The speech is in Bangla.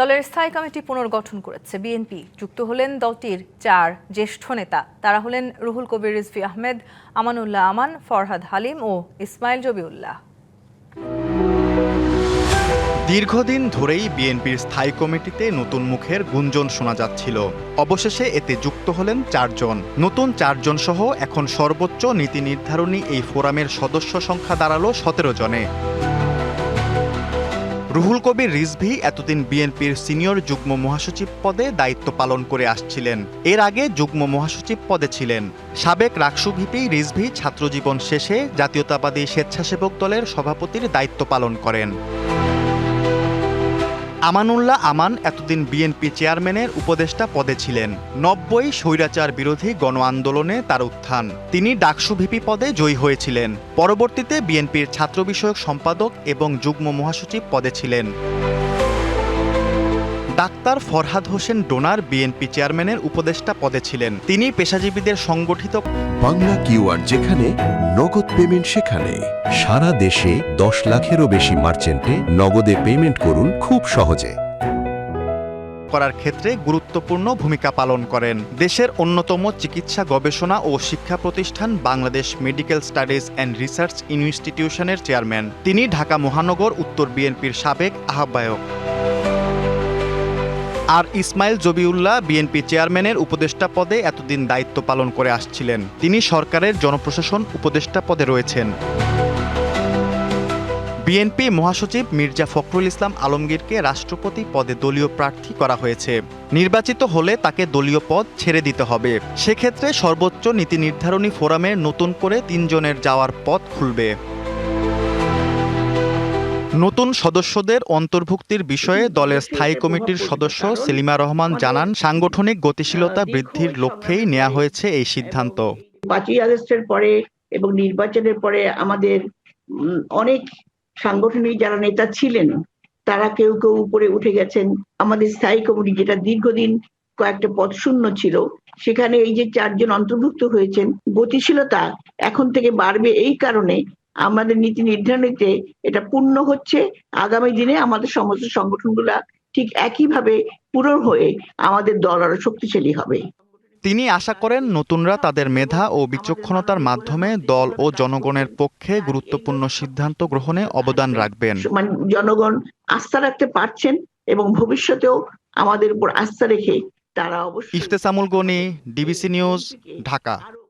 দলের স্থায়ী কমিটি পুনর্গঠন করেছে বিএনপি। যুক্ত হলেন দলটির 4 জ্যেষ্ঠ নেতা। তারা হলেন রুহুল কবির রিজভী আহমেদ, আমানুল্লাহ আমান, ফরহাদ হালিম ও ইসমাইল জবিউল্লাহ। দীর্ঘদিন ধরেই বিএনপির স্থায়ী কমিটিতে নতুন মুখের গুঞ্জন শোনা যাচ্ছিল। অবশেষে এতে যুক্ত হলেন 4 জন। নতুন 4 জন সহ এখন সর্বোচ্চ নীতি নির্ধারণী এই ফোরামের সদস্য সংখ্যা দাঁড়ালো 17 জনে। রুহুল কবির রিজভী এতদিন বিএনপির সিনিয়র যুগ্ম মহাসচিব পদে দায়িত্ব পালন করে আসছিলেন। এর আগে যুগ্ম মহাসচিব পদে ছিলেন। সাবেক রাকসু ভিপি রিজভী ছাত্রজীবন শেষে জাতীয়তাবাদী স্বেচ্ছাসেবক দলের সভাপতির দায়িত্ব পালন করেন। আমানুল্লাহ আমান এতদিন বিএনপি চেয়ারম্যানের উপদেষ্টা পদে ছিলেন। 90 স্বৈরাচার বিরোধী গণ আন্দোলনে তার উত্থান। তিনি ডাকসু ভিপি পদে জয়ী হয়েছিলেন। পরবর্তীতে বিএনপির ছাত্র বিষয়ক সম্পাদক এবং যুগ্ম মহাসচিব পদে ছিলেন। ডাক্তার ফরহাদ হোসেন ডোনার বিএনপি চেয়ারম্যানের উপদেষ্টা পদে ছিলেন। তিনি পেশাজীবীদের সংগঠিত বাংলা কিউআর, যেখানে নগদ পেমেন্ট সেখানে। সারা দেশে 10 লাখেরও বেশি মার্চেন্টে নগদে পেমেন্ট করুন খুব সহজে। করার ক্ষেত্রে গুরুত্বপূর্ণ ভূমিকা পালন করেন। দেশের অন্যতম চিকিৎসা গবেষণা ও শিক্ষা প্রতিষ্ঠান Bangladesh medical studies and research ইনস্টিটিউশনের চেয়ারম্যান। তিনি ঢাকা মহানগর উত্তর বিএনপির সাবেক আহ্বায়ক। আর ইসমাইল জবিউল্লাহ বিএনপি চেয়ারম্যানের উপদেষ্টা পদে এতদিন দায়িত্ব পালন করে আসছিলেন। তিনি সরকারের জনপ্রশাসন উপদেষ্টা পদে রয়েছেন। বিএনপি মহাসচিব মির্জা ফখরুল ইসলাম আলমগীরকে রাষ্ট্রপতি পদে দলীয় প্রার্থী করা হয়েছে। নির্বাচিত হলে তাকে দলীয় পদ ছেড়ে দিতে হবে। সেক্ষেত্রে সর্বোচ্চ নীতি নির্ধারণী ফোরামে নতুন করে 3 জনের যাওয়ার পথ খুলবে। নতুন সদস্যদের অন্তর্ভুক্তির বিষয়ে দলের স্থায়ী কমিটির সদস্য সেলিমা রহমান জানান, সাংগঠনিক গতিশীলতা বৃদ্ধির লক্ষ্যেই নেওয়া হয়েছে এই সিদ্ধান্ত। 5ই আগস্টের পরে এবং নির্বাচনের পরে আমাদের অনেক সাংগঠনিক যারা নেতা ছিলেন তারা কেউ কেউ উপরে উঠে গেছেন। আমাদের স্থায়ী কমিটি, যেটা দীর্ঘদিন কয়েকটা পদ শূন্য ছিল, সেখানে এই যে 4 জন অন্তর্ভুক্ত হয়েছেন, গতিশীলতা এখন থেকে বাড়বে। এই কারণে আমাদের নীতি নির্ধারণীতে এটা পূর্ণ হচ্ছে। আগামী দিনে আমাদের সমস্ত সংগঠনগুলা ঠিক একইভাবে পূরণ হয়ে আমাদের দল আরো শক্তিশালী হবে। তিনি আশা করেন নতুনরা তাদের মেধা ও বিচক্ষণতার মাধ্যমে দল ও জনগণের পক্ষে গুরুত্বপূর্ণ সিদ্ধান্ত গ্রহণে অবদান রাখবেন। জনগণ আস্থা রাখতে পারছেন এবং ভবিষ্যতেও আমাদের উপর আস্থা রেখে তারা অবশ্যই। Iftesamul Gani, DBC news, Dhaka.